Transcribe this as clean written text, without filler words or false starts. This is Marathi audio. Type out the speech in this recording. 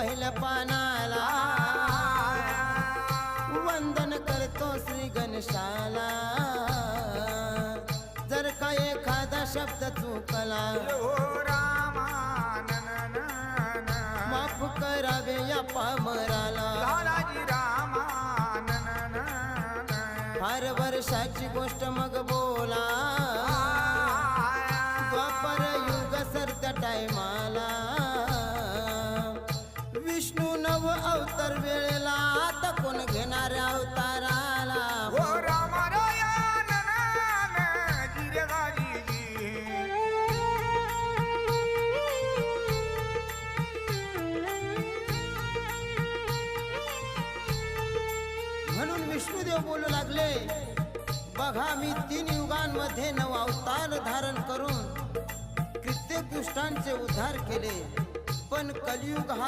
पहिल्या पानाला वंदन करतो श्री गणेशाला जर का एखादा शब्द चुकला माफ करावे या पामराला फार वर्षाची गोष्ट मग बोला द्वापर युग सरत्या टायमाला विष्णू नव अवतार वेळेला आता कोण घेणार अवताराला म्हणून विष्णुदेव बोलू लागले बघा मी 3 युगांमध्ये 9 अवतार धारण करून कित्येक दुष्टांचे उद्धार केले पण कलियुग हा